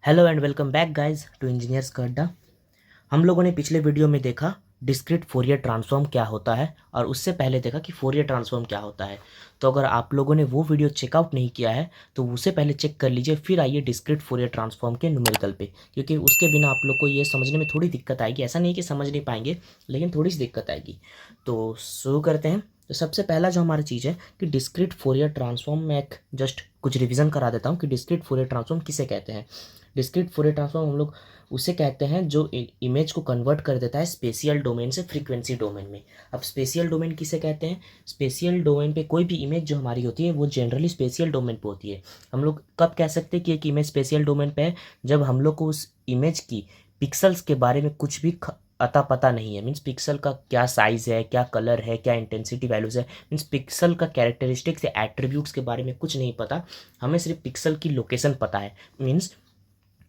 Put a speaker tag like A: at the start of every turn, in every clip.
A: Hello and welcome back guys to engineers का अड्डा। हम लोगों ने पिछले वीडियो में देखा डिस्क्रीट फोरियर ट्रांसफॉर्म क्या होता है और उससे पहले देखा कि फोरियर ट्रांसफॉर्म क्या होता है। तो अगर आप लोगों ने वो वीडियो चेकआउट नहीं किया है तो उसे पहले चेक कर लीजिए, फिर आइए डिस्क्रीट फोरियर ट्रांसफॉर्म के न्यूमेरिकल पे, क्योंकि उसके बिना आप लोग को ये समझने में थोड़ी दिक्कत आएगी। ऐसा नहीं कि समझ नहीं पाएंगे, लेकिन थोड़ी सी दिक्कत आएगी। तो शुरू करते हैं। तो सबसे पहला जो हमारी चीज़ है कि डिस्क्रीट फोरियर ट्रांसफॉर्म में एक जस्ट कुछ रिवीजन करा देता हूँ कि डिस्क्रीट फोरियर ट्रांसफॉर्म किसे कहते हैं। डिस्क्रीट फोरियर ट्रांसफॉर्म हम लोग उसे कहते हैं जो इमेज को कन्वर्ट कर देता है स्पेशियल डोमेन से फ्रीक्वेंसी डोमेन में। अब स्पेशियल डोमेन किसे कहते हैं? स्पेशियल डोमेन पे कोई भी इमेज जो हमारी होती है वो जनरली स्पेशियल डोमेन पे होती है। हम लोग कब कह सकते हैं कि एक इमेज स्पेशियल डोमेन पे है? जब हम लोग को उस इमेज की पिक्सल्स के बारे में कुछ भी अता पता नहीं है। मीन्स पिक्सल का क्या साइज़ है, क्या कलर है, क्या इंटेंसिटी वैल्यूज़ है। मीन्स पिक्सल का कैरेक्टरिस्टिक्स या एट्रीब्यूट्स के बारे में कुछ नहीं पता, हमें सिर्फ पिक्सल की लोकेशन पता है। मीन्स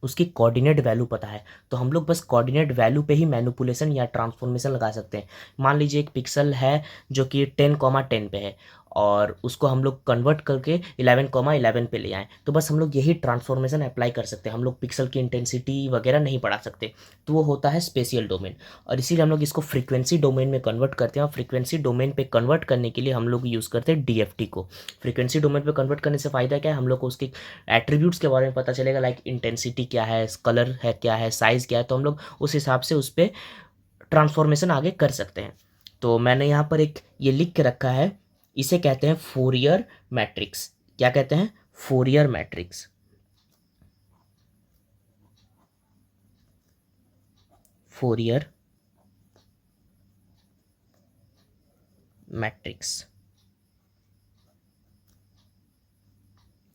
A: उसकी कोऑर्डिनेट वैल्यू पता है, तो हम लोग बस कोऑर्डिनेट वैल्यू पे ही मैनिपुलेशन या ट्रांसफॉर्मेशन लगा सकते हैं। मान लीजिए एक पिक्सल है जो कि 10,10 पे है और उसको हम लोग कन्वर्ट करके 11,11 पे ले आए, तो बस हम लोग यही ट्रांसफॉर्मेशन अप्लाई कर सकते हैं। हम लोग पिक्सल की इंटेंसिटी वगैरह नहीं बढ़ा सकते, तो वो होता है स्पेशियल डोमेन। और इसीलिए हम लोग इसको फ्रीक्वेंसी डोमेन में कन्वर्ट करते हैं, और फ्रीक्वेंसी डोमेन पे कन्वर्ट करने के लिए हम लोग यूज़ करते हैं डीएफटी को। फ्रीक्वेंसी डोमेन पे कन्वर्ट करने से फ़ायदा क्या है? हम लोग को उसके एट्रीब्यूट्स के बारे में पता चलेगा, लाइक इंटेंसिटी क्या है, कलर है क्या है, साइज़ क्या है, तो हम लोग उस हिसाब से उस पर ट्रांसफॉर्मेशन आगे कर सकते हैं। तो मैंने यहाँ पर एक ये लिख के रखा है, इसे कहते हैं फोरियर मैट्रिक्स। क्या कहते हैं? Fourier matrix. फोरियर मैट्रिक्स,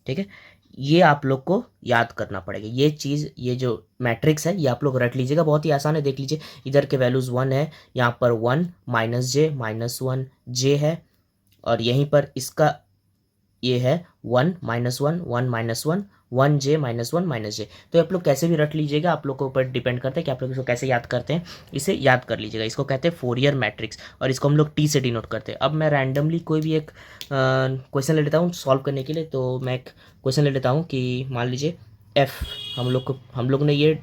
A: ठीक है। ये आप लोग को याद करना पड़ेगा ये चीज़। ये जो मैट्रिक्स है ये आप लोग रट लीजिएगा, बहुत ही आसान है। देख लीजिए, इधर के वैल्यूज़ 1 है, यहाँ पर 1 -j है, और यहीं पर इसका ये है 1 -1 1 -1 1j -1 -j। तो आप लोग कैसे भी रट लीजिएगा, आप लोग के ऊपर डिपेंड करता है कि आप लोग इसको कैसे याद करते हैं। इसे याद कर लीजिएगा, इसको कहते हैं फोरियर मैट्रिक्स, और इसको हम लोग टी से डिनोट करते हैं। अब मैं रैंडमली कोई भी एक क्वेश्चन ले लेता हूँ सॉल्व करने के लिए। तो मैं एक क्वेश्चन ले लेता हूँ कि मान लीजिए एफ, हम लोग ने ये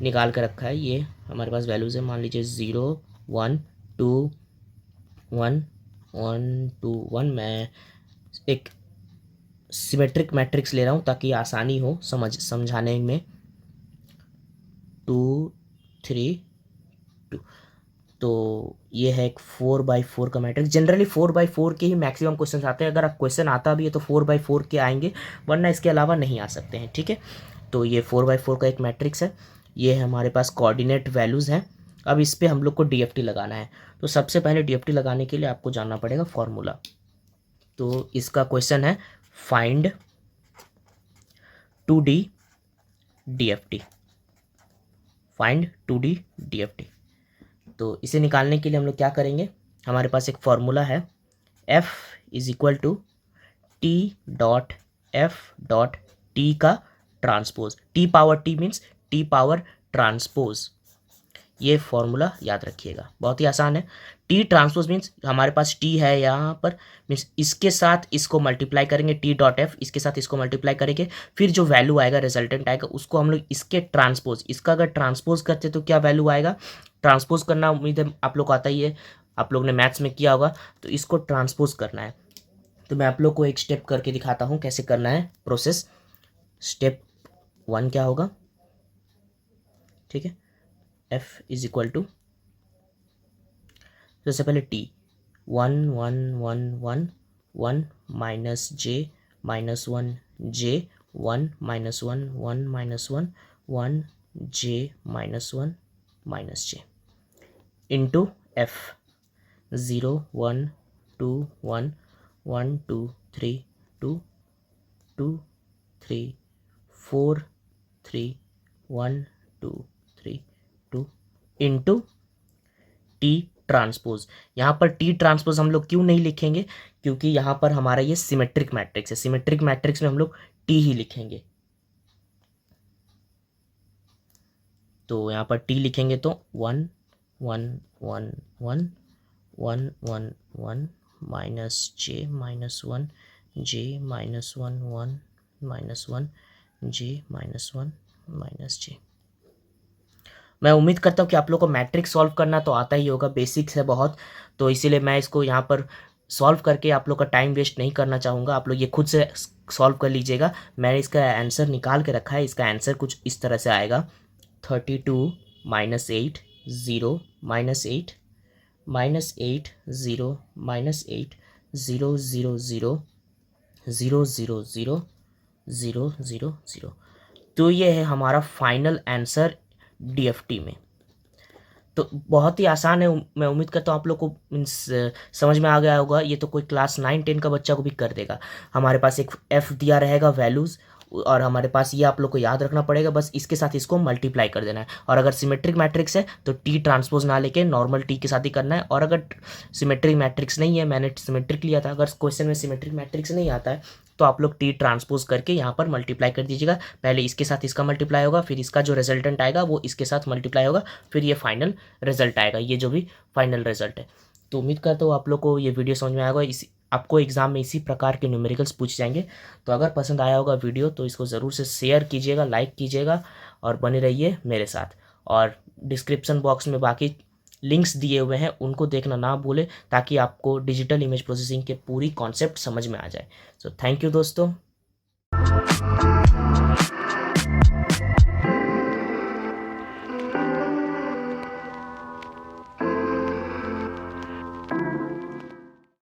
A: निकाल कर रखा है, ये हमारे पास वैल्यूज़ है। मान लीजिए 0 1 2 1 1 2 1। मैं एक सिमेट्रिक मैट्रिक्स ले रहा हूँ ताकि आसानी हो समझाने में। 2 3 2। तो ये है एक 4x4 का मैट्रिक्स। जनरली 4x4 के ही मैक्सिमम क्वेश्चन आते हैं। अगर आप क्वेश्चन आता भी है तो 4x4 के आएंगे, वरना इसके अलावा नहीं आ सकते हैं, ठीक है। तो ये 4x4 का एक मैट्रिक्स है। ये हमारे पास कोऑर्डिनेट वैल्यूज़ हैं। अब इस पर हम लोग को डीएफटी लगाना है। तो सबसे पहले डीएफटी लगाने के लिए आपको जानना पड़ेगा फॉर्मूला। तो इसका क्वेश्चन है find 2D DFT, find 2D DFT. तो इसे निकालने के लिए हम लोग क्या करेंगे? हमारे पास एक फॉर्मूला है, F is equal to T dot F dot T का transpose. T power T means T power transpose. ये फॉर्मूला याद रखिएगा, बहुत ही आसान है। टी ट्रांसपोज मीन्स हमारे पास टी है यहाँ पर, मीन्स इसके साथ इसको मल्टीप्लाई करेंगे, टी डॉट एफ इसके साथ इसको मल्टीप्लाई करेंगे, फिर जो वैल्यू आएगा रिजल्टेंट आएगा उसको हम लोग इसके ट्रांसपोज, इसका अगर ट्रांसपोज करते तो क्या वैल्यू आएगा? ट्रांसपोज करना उम्मीद है आप लोग को आता ही है, आप लोग ने मैथ्स में किया होगा। तो इसको ट्रांसपोज करना है। तो मैं आप लोग को एक स्टेप करके दिखाता हूँ कैसे करना है प्रोसेस। स्टेप 1 क्या होगा? ठीक है, एफ इज इक्वल टू, सबसे पहले T 1 1 1 1 1 -j -1 j 1 -1 1 -1 1 j -1 -j into F 0 1 2 1 1 2 3 2 2 3 4 3 1 2 3 2 into T transpose. यहाँ पर टी ट्रांसपोज हम लोग क्यों नहीं लिखेंगे? क्योंकि यहाँ पर हमारा ये सिमेट्रिक मैट्रिक्स है। सिमेट्रिक मैट्रिक्स में हम लोग टी ही लिखेंगे। तो यहाँ पर टी लिखेंगे तो 1 1 1 1 1 1 1 -j -1 j -1 1 -1 j -1 -g। मैं उम्मीद करता हूँ कि आप लोग को मैट्रिक्स सॉल्व करना तो आता ही होगा, बेसिक्स है बहुत, तो इसीलिए मैं इसको यहाँ पर सॉल्व करके आप लोग का टाइम वेस्ट नहीं करना चाहूँगा। आप लोग ये खुद से सॉल्व कर लीजिएगा। मैंने इसका आंसर निकाल के रखा है। इसका आंसर कुछ इस तरह से आएगा 32 - 8 0 -8 -8 0 -8 0 0 0 0 0 0 0 0 0। तो ये है हमारा फाइनल आंसर डीएफटी में। तो बहुत ही आसान है। मैं उम्मीद करता हूँ आप लोग को मीन्स समझ में आ गया होगा। ये तो कोई क्लास 9-10 का बच्चा को भी कर देगा। हमारे पास एक एफ दिया रहेगा वैल्यूज़, और हमारे पास ये आप लोग को याद रखना पड़ेगा, बस इसके साथ इसको मल्टीप्लाई कर देना है। और अगर सिमेट्रिक मैट्रिक्स है तो टी ट्रांसपोज ना लेके नॉर्मल टी के साथ ही करना है। और अगर सिमेट्रिक मैट्रिक्स नहीं है, मैंने सिमेट्रिक लिया था, अगर क्वेश्चन में सिमेट्रिक मैट्रिक्स नहीं आता है तो आप लोग टी ट्रांसपोज करके यहाँ पर मल्टीप्लाई कर दीजिएगा। पहले इसके साथ इसका मल्टीप्लाई होगा, फिर इसका जो रिजल्टेंट आएगा वो इसके साथ मल्टीप्लाई होगा, फिर ये फाइनल रिजल्ट आएगा, ये जो भी फाइनल रिजल्ट है। तो उम्मीद करता हूँ आप लोग को ये वीडियो समझ में आएगा। आपको एग्जाम में इसी प्रकार के न्यूमेरिकल्स पूछ जाएंगे। तो अगर पसंद आया होगा वीडियो तो इसको ज़रूर से शेयर कीजिएगा, लाइक कीजिएगा और बने रहिए मेरे साथ। और डिस्क्रिप्शन बॉक्स में बाकी लिंक्स दिए हुए हैं, उनको देखना ना भूलें, ताकि आपको डिजिटल इमेज प्रोसेसिंग के पूरी कॉन्सेप्ट समझ में आ जाए। सो थैंक यू दोस्तों।